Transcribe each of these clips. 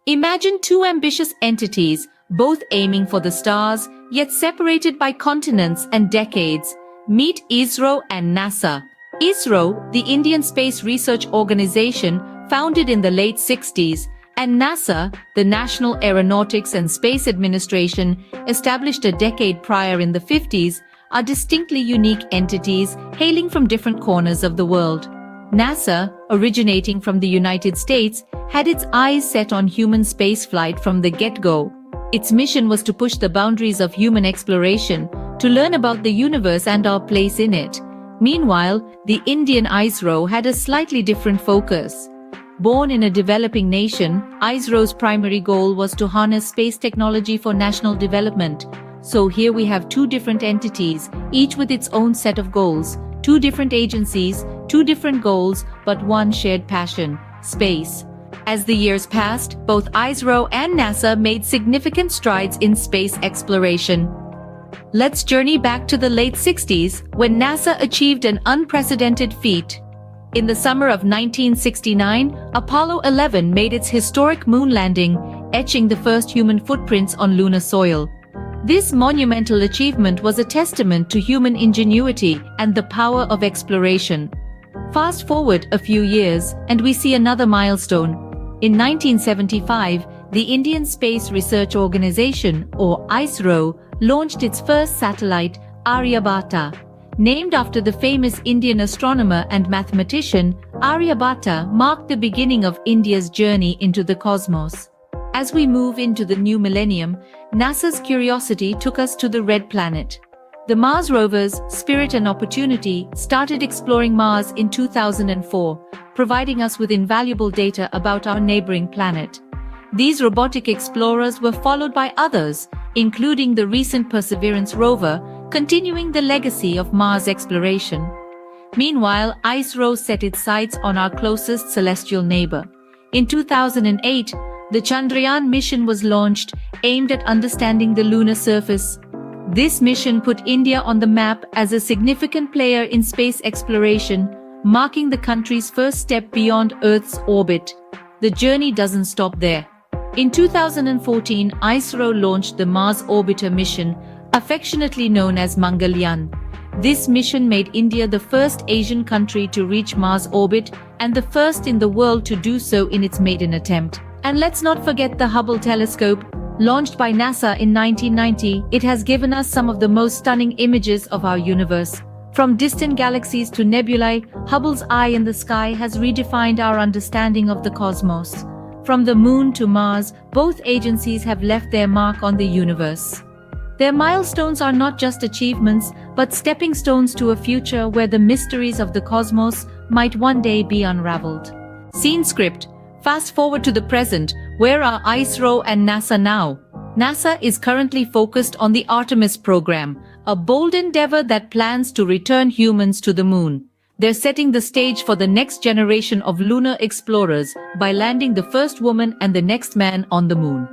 Imagine two ambitious entities, both aiming for the stars, yet separated by continents and decades. Meet ISRO and NASA. ISRO, the Indian Space Research Organization, founded in the late 60s, and NASA, the National Aeronautics and Space Administration, established a decade prior in the 50s, are distinctly unique entities hailing from different corners of the world. NASA, originating from the United States, had its eyes set on human spaceflight from the get-go. Its mission was to push the boundaries of human exploration, to learn about the universe and our place in it. Meanwhile, the Indian ISRO had a slightly different focus. Born in a developing nation, ISRO's primary goal was to harness space technology for national development. So here we have two different entities, each with its own set of goals. Two different agencies, two different goals, but one shared passion: space. As the years passed, both ISRO and NASA made significant strides in space exploration. Let's journey back to the late 60s, when NASA achieved an unprecedented feat. In the summer of 1969, Apollo 11 made its historic moon landing, etching the first human footprints on lunar soil. This monumental achievement was a testament to human ingenuity and the power of exploration. Fast forward a few years, and we see another milestone. In 1975, the Indian Space Research Organization, or ISRO, launched its first satellite, Aryabhata. Named after the famous Indian astronomer and mathematician, Aryabhata marked the beginning of India's journey into the cosmos. As we move into the new millennium, NASA's curiosity took us to the Red Planet. The Mars rovers, Spirit and Opportunity, started exploring Mars in 2004, providing us with invaluable data about our neighboring planet. These robotic explorers were followed by others, including the recent Perseverance rover, continuing the legacy of Mars exploration. Meanwhile, ISRO set its sights on our closest celestial neighbor. In 2008, the Chandrayaan mission was launched, aimed at understanding the lunar surface. This mission put India on the map as a significant player in space exploration, marking the country's first step beyond Earth's orbit. The journey doesn't stop there. In 2014, ISRO launched the Mars Orbiter mission, affectionately known as Mangalyaan. This mission made India the first Asian country to reach Mars orbit and the first in the world to do so in its maiden attempt. And let's not forget the Hubble telescope. Launched by NASA in 1990, it has given us some of the most stunning images of our universe. From distant galaxies to nebulae, Hubble's eye in the sky has redefined our understanding of the cosmos. From the Moon to Mars, both agencies have left their mark on the universe. Their milestones are not just achievements, but stepping stones to a future where the mysteries of the cosmos might one day be unraveled. Scene script. Fast forward to the present. Where are ISRO and NASA now? NASA is currently focused on the Artemis program, a bold endeavor that plans to return humans to the moon. They're setting the stage for the next generation of lunar explorers by landing the first woman and the next man on the moon.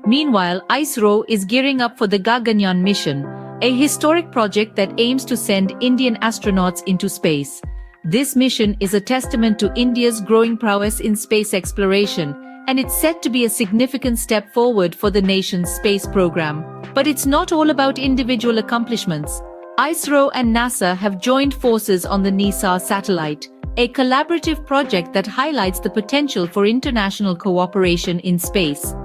Meanwhile, ISRO is gearing up for the Gaganyaan mission, a historic project that aims to send Indian astronauts into space. This mission is a testament to India's growing prowess in space exploration, and it's set to be a significant step forward for the nation's space program. But it's not all about individual accomplishments. ISRO and NASA have joined forces on the NISA satellite, a collaborative project that highlights the potential for international cooperation in space.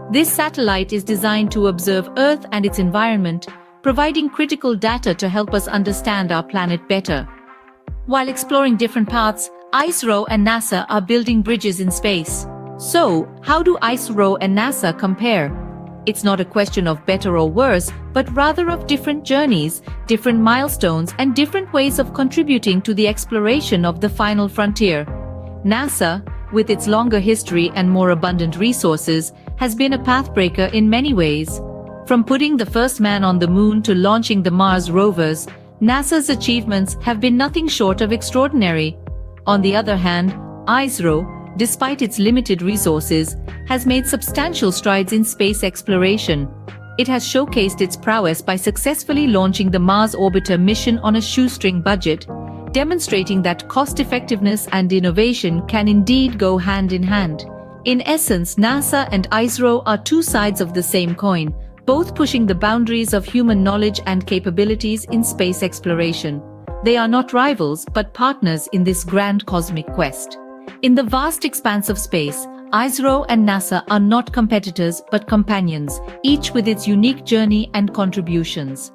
This satellite is designed to observe Earth and its environment, providing critical data to help us understand our planet better. While exploring different paths, ISRO and NASA are building bridges in space. So, how do ISRO and NASA compare? It's not a question of better or worse, but rather of different journeys, different milestones, and different ways of contributing to the exploration of the final frontier. NASA, with its longer history and more abundant resources, has been a pathbreaker in many ways. From putting the first man on the moon to launching the Mars rovers, NASA's achievements have been nothing short of extraordinary. On the other hand, ISRO, despite its limited resources, has made substantial strides in space exploration. It has showcased its prowess by successfully launching the Mars Orbiter mission on a shoestring budget, demonstrating that cost-effectiveness and innovation can indeed go hand in hand. In essence, NASA and ISRO are two sides of the same coin, both pushing the boundaries of human knowledge and capabilities in space exploration. They are not rivals, but partners in this grand cosmic quest. In the vast expanse of space, ISRO and NASA are not competitors but companions, each with its unique journey and contributions.